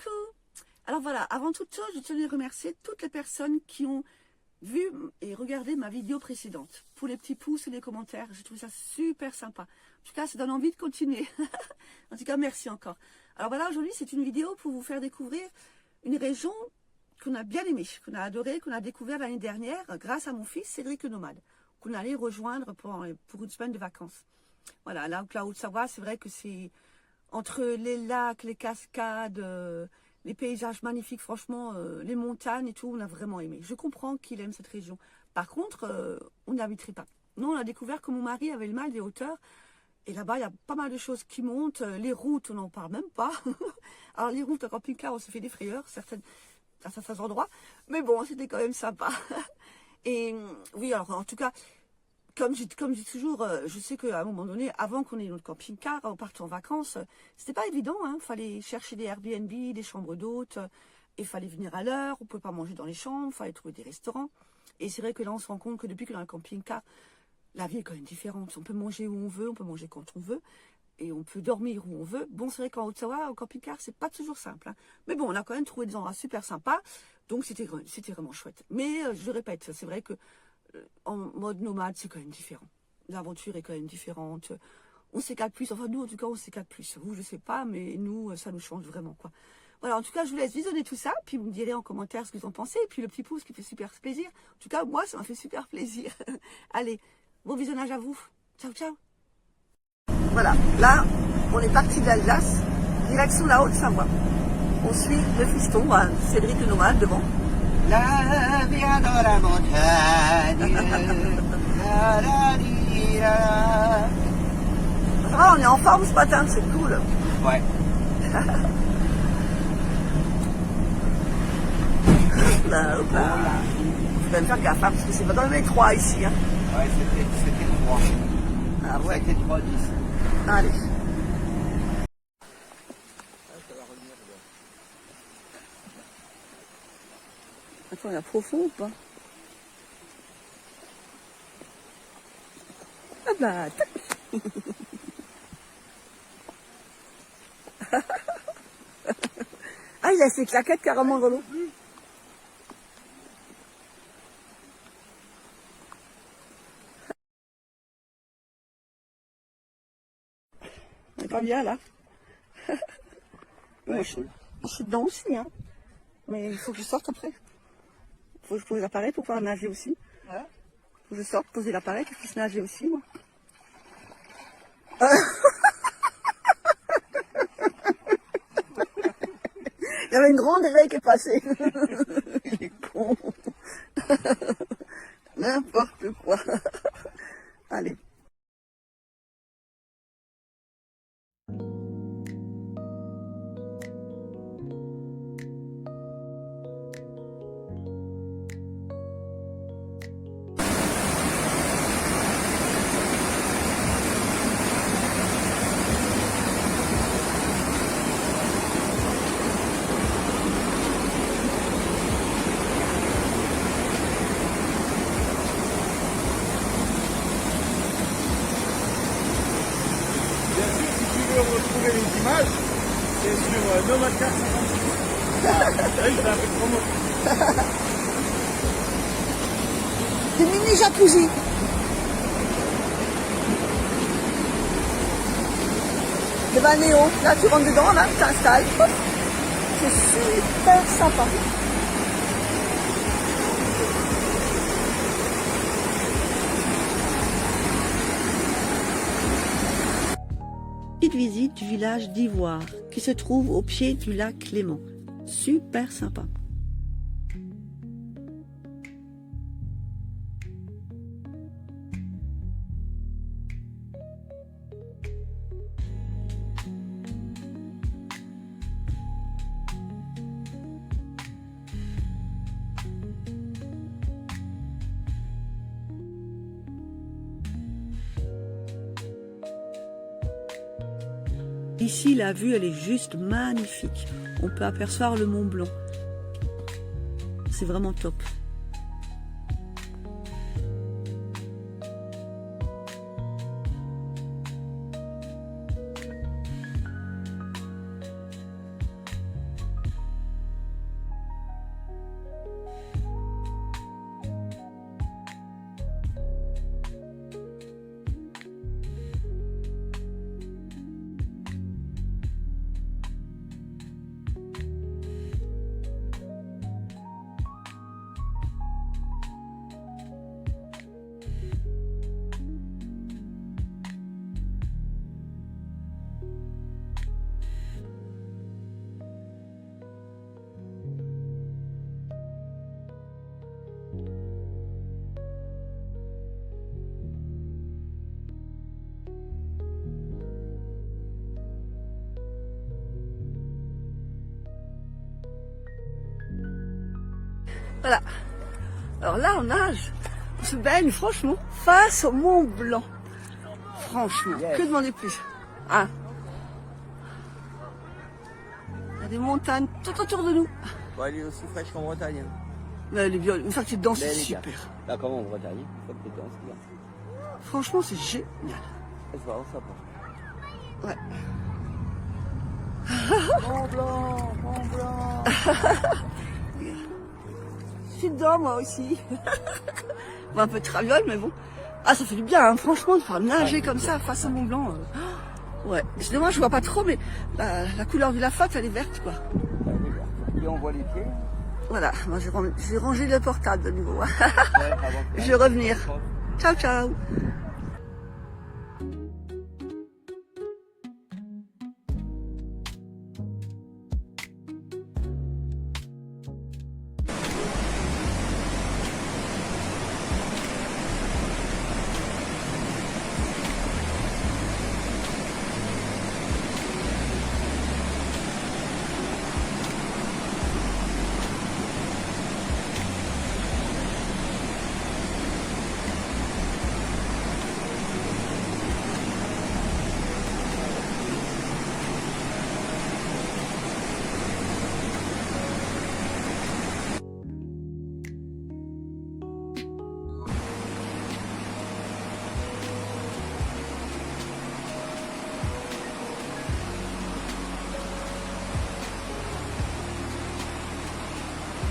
Coucou! Alors voilà, avant toute chose, je tenais à remercier toutes les personnes qui ont vu et regardé ma vidéo précédente. Pour les petits pouces et les commentaires, j'ai trouvé ça super sympa. En tout cas, ça donne envie de continuer. En tout cas, merci encore. Alors voilà, aujourd'hui, c'est une vidéo pour vous faire découvrir une région qu'on a bien aimée, qu'on a adorée, qu'on a découvert l'année dernière grâce à mon fils Cédric le Nomade, qu'on allait rejoindre pour une semaine de vacances. Voilà, là, la Haute-Savoie, c'est vrai que c'est entre les lacs, les cascades, les paysages magnifiques, franchement, les montagnes et tout, on a vraiment aimé. Je comprends qu'il aime cette région. Par contre, on n'y habiterait pas. Nous, on a découvert que mon mari avait le mal des hauteurs. Et là-bas, il y a pas mal de choses qui montent. Les routes, on n'en parle même pas. Alors, les routes en camping-car, on se fait des frayeurs, à certains endroits. Mais bon, c'était quand même sympa. Et oui, alors, en tout cas, comme je dis toujours, je sais qu'à un moment donné, avant qu'on ait notre camping-car, on parte en vacances, c'était pas évident, hein. Il fallait chercher des Airbnb, des chambres d'hôtes, il fallait venir à l'heure, on ne pouvait pas manger dans les chambres, il fallait trouver des restaurants. Et c'est vrai que là, on se rend compte que depuis qu'on a un camping-car, la vie est quand même différente. On peut manger où on veut, on peut manger quand on veut, et on peut dormir où on veut. Bon, c'est vrai qu'en Haute-Savoie, au camping-car, c'est pas toujours simple, hein. Mais bon, on a quand même trouvé des endroits super sympas, donc c'était vraiment chouette. Mais je le répète, c'est vrai que en mode nomade, c'est quand même différent. L'aventure est quand même différente. On s'éclate plus. Enfin, nous, en tout cas, on s'éclate plus. Vous, je sais pas, mais nous, ça nous change vraiment, quoi. Voilà, en tout cas, je vous laisse visionner tout ça, puis vous me direz en commentaire ce que vous en pensez, et puis le petit pouce qui fait super plaisir. En tout cas, moi, ça m'a fait super plaisir. Allez, bon visionnage à vous. Ciao, ciao. Voilà, là, on est parti d'Alsace, direction la Haute-Savoie. On suit le fiston, Cédric le Nomade, devant. La via dans la montagne. La, la, di, la. Ah, on est en forme ce matin, c'est cool. Ouais. Là, hop là. Faut quand même faire gaffe, hein, parce que c'est pas dans le métro ici. Hein. Ouais, c'était 3. Ah ouais. C'était 3, 10. Allez. Attends, il y a profond ou pas? Ah bah, tac. Ah, il a ses claquettes carrément dans l'eau. On est pas bien là. Moi, je suis dedans aussi, hein. Mais il faut que je sorte après. Il faut que je pose l'appareil pour pouvoir nager aussi. Il faut que je sorte, poser l'appareil, que je puisse nager aussi, moi. Il y avait une grande raie qui est passée. Il est con. N'importe quoi. Allez. Bien sûr, si tu veux retrouver les images, c'est sur Nomadcar 56. Je fais un peu de promo. Des mini jacuzzi. Des balnéos. Là, tu rentres dedans, là, tu t'installes. C'est super sympa. Petite visite du village d'Ivoire qui se trouve au pied du lac Léman. Super sympa. Ici, la vue, elle est juste magnifique. On peut apercevoir le Mont Blanc. C'est vraiment top. Voilà. Alors là, on nage, on se baigne, franchement, face au Mont Blanc. Franchement, que demander plus, hein? Il y a des montagnes tout autour de nous. Bon, elle est aussi fraîche qu'en Bretagne. Mais elle est bien, une fois que tu danses, Mais c'est elle est bien. super. Là, comme en Bretagne, une fois que t'es dedans, c'est bien. Franchement, c'est génial. Elle se voit ça, pas. Ouais. Mont Blanc, Mont Blanc. Je suis dedans, moi aussi. Bon, un peu de traviole, mais bon. Ah, ça fait du bien, hein, franchement, de faire nager comme ça face au Mont Blanc. Ouais. C'est dommage, je vois pas trop, mais la couleur de la flotte, elle est verte, quoi. Elle est bien. Et on voit les pieds. Voilà, moi j'ai rangé le portable de nouveau. Ouais, avant que- Je vais revenir. Ciao, ciao.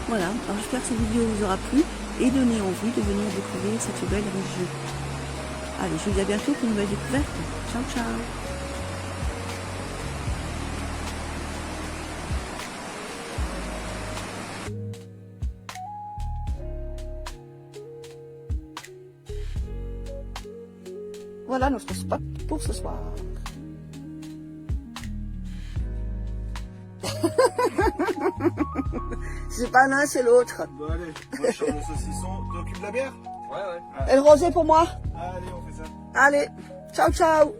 Voilà, alors j'espère que cette vidéo vous aura plu et donné envie de venir découvrir cette belle région. Allez, je vous dis à bientôt pour une nouvelle découverte. Ciao, ciao. Voilà notre spot pour ce soir. C'est pas l'un, c'est l'autre. Bon, allez, moi je sors le saucisson. Tu t'occupes de la bière? Ouais, ouais. Et le rosé pour moi. Allez, on fait ça. Allez, ciao, ciao.